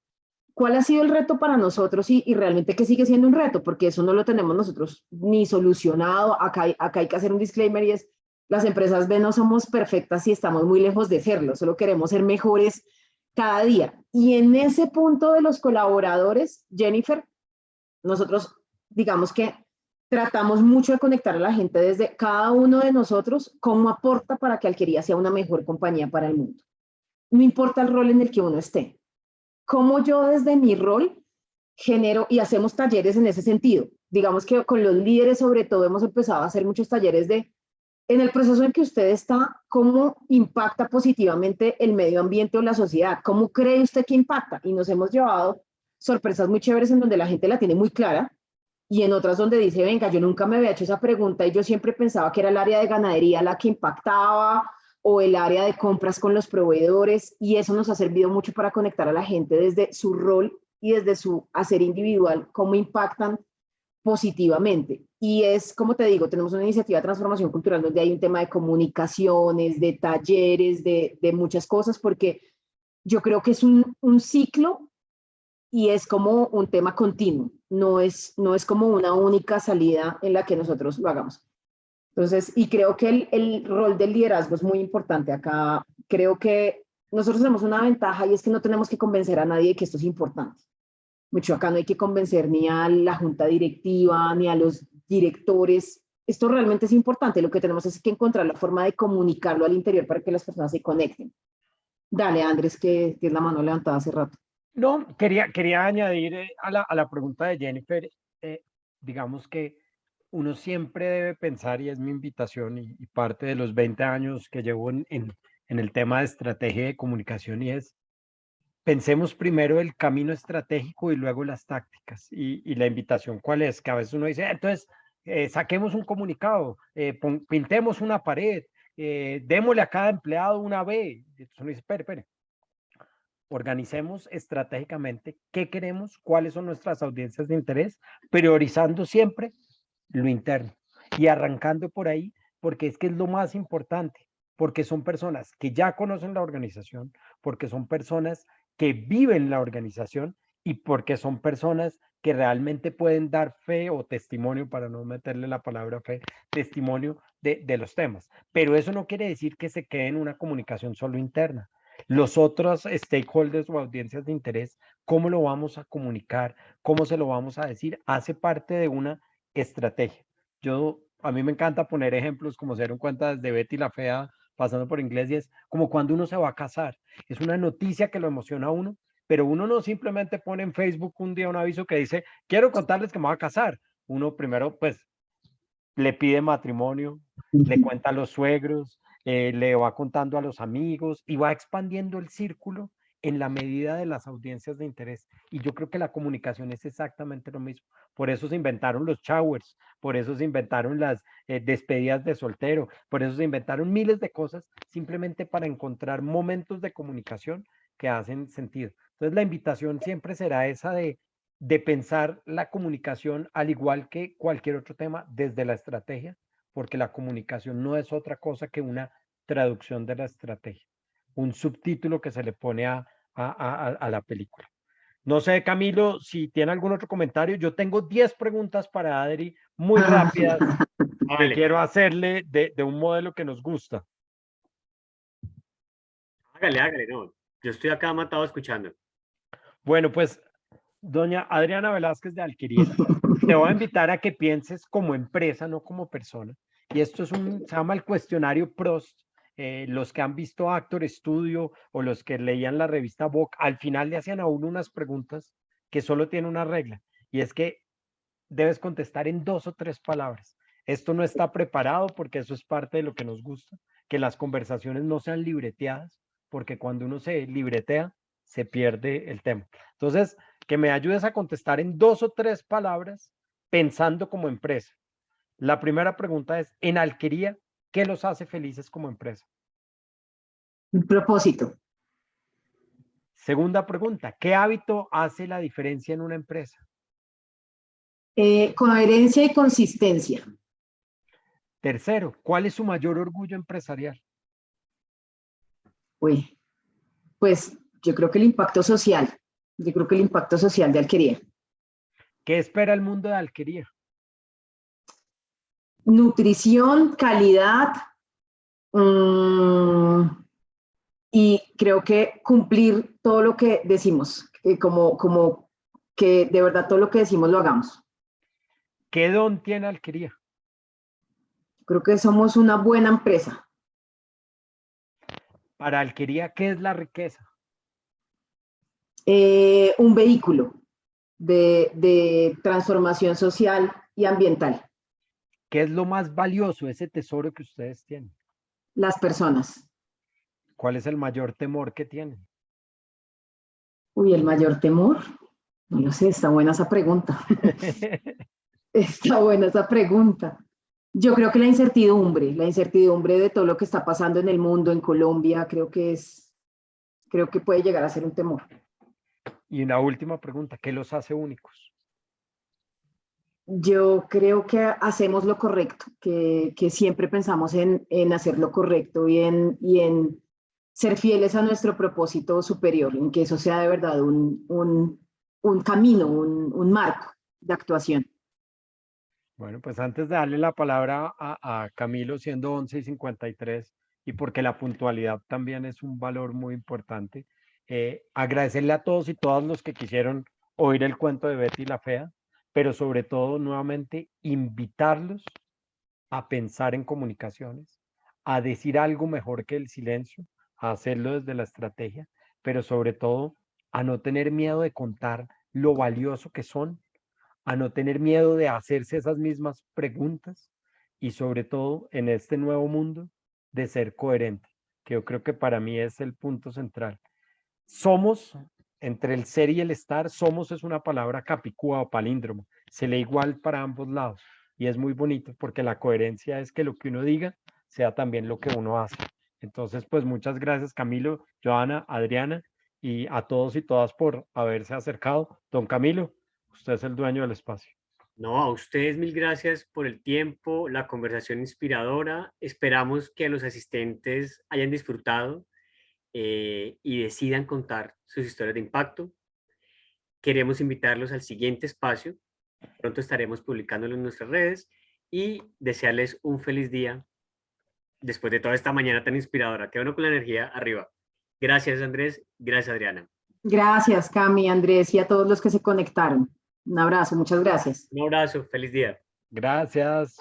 ¿Cuál ha sido el reto para nosotros y realmente que sigue siendo un reto? Porque eso no lo tenemos nosotros ni solucionado. Acá hay que hacer un disclaimer, y es, las empresas B no somos perfectas y estamos muy lejos de serlo, solo queremos ser mejores cada día. Y en ese punto de los colaboradores, Jennifer, nosotros digamos que tratamos mucho de conectar a la gente desde cada uno de nosotros, cómo aporta para que Alquería sea una mejor compañía para el mundo. No importa el rol en el que uno esté. Cómo yo desde mi rol genero y hacemos talleres en ese sentido. Digamos que con los líderes sobre todo hemos empezado a hacer muchos talleres de, en el proceso en que usted está, ¿cómo impacta positivamente el medio ambiente o la sociedad? ¿Cómo cree usted que impacta? Y nos hemos llevado sorpresas muy chéveres en donde la gente la tiene muy clara y en otras donde dice, venga, yo nunca me había hecho esa pregunta y yo siempre pensaba que era el área de ganadería la que impactaba o el área de compras con los proveedores, y eso nos ha servido mucho para conectar a la gente desde su rol y desde su hacer individual, cómo impactan positivamente. Y es, como te digo, tenemos una iniciativa de transformación cultural donde hay un tema de comunicaciones, de talleres, de muchas cosas, porque yo creo que es un ciclo y es como un tema continuo, no es como una única salida en la que nosotros lo hagamos. Entonces, y creo que el rol del liderazgo es muy importante acá. Creo que nosotros tenemos una ventaja y es que no tenemos que convencer a nadie de que esto es importante. Mucho acá no hay que convencer ni a la junta directiva, ni a los directores. Esto realmente es importante. Lo que tenemos es que encontrar la forma de comunicarlo al interior para que las personas se conecten. Dale, Andrés, que es la mano levantada hace rato. No, quería añadir a la pregunta de Jennifer, digamos que uno siempre debe pensar, y es mi invitación y parte de los 20 años que llevo en el tema de estrategia de comunicación, y es, pensemos primero el camino estratégico y luego las tácticas. Y la invitación, ¿cuál es? Que a veces uno dice, entonces, saquemos un comunicado, pintemos una pared, démosle a cada empleado una B. Entonces uno dice, espere. Organicemos estratégicamente qué queremos, cuáles son nuestras audiencias de interés, priorizando siempre lo interno y arrancando por ahí, porque es que es lo más importante, porque son personas que ya conocen la organización, porque son personas que viven la organización y porque son personas que realmente pueden dar fe o testimonio, para no meterle la palabra fe, testimonio de los temas. Pero eso no quiere decir que se quede en una comunicación solo interna. Los otros stakeholders o audiencias de interés, ¿cómo lo vamos a comunicar? ¿Cómo se lo vamos a decir? Hace parte de una estrategia. A mí me encanta poner ejemplos como se dieron cuenta desde Betty la Fea, pasando por inglés, y es como cuando uno se va a casar. Es una noticia que lo emociona a uno, pero uno no simplemente pone en Facebook un día un aviso que dice, quiero contarles que me voy a casar. Uno primero, pues, le pide matrimonio, le cuenta a los suegros, le va contando a los amigos y va expandiendo el círculo en la medida de las audiencias de interés. Y yo creo que la comunicación es exactamente lo mismo. Por eso se inventaron los showers, por eso se inventaron las despedidas de soltero, por eso se inventaron miles de cosas, simplemente para encontrar momentos de comunicación que hacen sentido. Entonces la invitación siempre será esa de pensar la comunicación al igual que cualquier otro tema desde la estrategia, porque la comunicación no es otra cosa que una traducción de la estrategia, un subtítulo que se le pone a la película. No sé, Camilo, si tiene algún otro comentario. Yo tengo 10 preguntas para Adri, muy rápidas, que quiero hacerle de un modelo que nos gusta. Hágale, no. Yo estoy acá matado escuchando. Bueno, pues, doña Adriana Velázquez de Alquería, te voy a invitar a que pienses como empresa, no como persona. Y esto se llama el cuestionario Prost. Los que han visto Actor Studio o los que leían la revista Vogue, al final le hacían a uno unas preguntas que solo tienen una regla, y es que debes contestar en 2 o 3 palabras. Esto no está preparado porque eso es parte de lo que nos gusta, que las conversaciones no sean libreteadas, porque cuando uno se libretea, se pierde el tema. Entonces, que me ayudes a contestar en 2 o 3 palabras, pensando como empresa. La primera pregunta es, en Alquería, ¿qué los hace felices como empresa? Un propósito. Segunda pregunta, ¿qué hábito hace la diferencia en una empresa? Coherencia y consistencia. Tercero, ¿cuál es su mayor orgullo empresarial? Uy, pues yo creo que el impacto social. Yo creo que el impacto social de Alquería. ¿Qué espera el mundo de Alquería? Nutrición, calidad, y creo que cumplir todo lo que decimos, como que de verdad todo lo que decimos lo hagamos. ¿Qué don tiene Alquería? Creo que somos una buena empresa. Para Alquería, ¿qué es la riqueza? Un vehículo de transformación social y ambiental. ¿Qué es lo más valioso, ese tesoro que ustedes tienen? Las personas. ¿Cuál es el mayor temor que tienen? Uy, el mayor temor. No lo sé, está buena esa pregunta. Está buena esa pregunta. Yo creo que la incertidumbre de todo lo que está pasando en el mundo, en Colombia, creo que puede llegar a ser un temor. Y una última pregunta, ¿qué los hace únicos? Yo creo que hacemos lo correcto, que siempre pensamos en hacer lo correcto y en ser fieles a nuestro propósito superior, en que eso sea de verdad un camino, un marco de actuación. Bueno, pues antes de darle la palabra a Camilo, siendo 11:53, y porque la puntualidad también es un valor muy importante, agradecerle a todos y todas los que quisieron oír el cuento de Betty la Fea, pero sobre todo nuevamente invitarlos a pensar en comunicaciones, a decir algo mejor que el silencio, a hacerlo desde la estrategia, pero sobre todo a no tener miedo de contar lo valioso que son, a no tener miedo de hacerse esas mismas preguntas y sobre todo en este nuevo mundo de ser coherente, que yo creo que para mí es el punto central. Somos, entre el ser y el estar, somos es una palabra capicúa o palíndromo, se lee igual para ambos lados y es muy bonito porque la coherencia es que lo que uno diga sea también lo que uno hace. Entonces, pues muchas gracias Camilo, Joana, Adriana y a todos y todas por haberse acercado. Don Camilo, usted es el dueño del espacio. No, a ustedes mil gracias por el tiempo, la conversación inspiradora. Esperamos que los asistentes hayan disfrutado y decidan contar sus historias de impacto. Queremos invitarlos al siguiente espacio. Pronto estaremos publicándolo en nuestras redes y desearles un feliz día después de toda esta mañana tan inspiradora. Qué bueno con la energía arriba. Gracias, Andrés. Gracias, Adriana. Gracias, Cami, Andrés, y a todos los que se conectaron. Un abrazo, muchas gracias. Un abrazo. Feliz día. Gracias.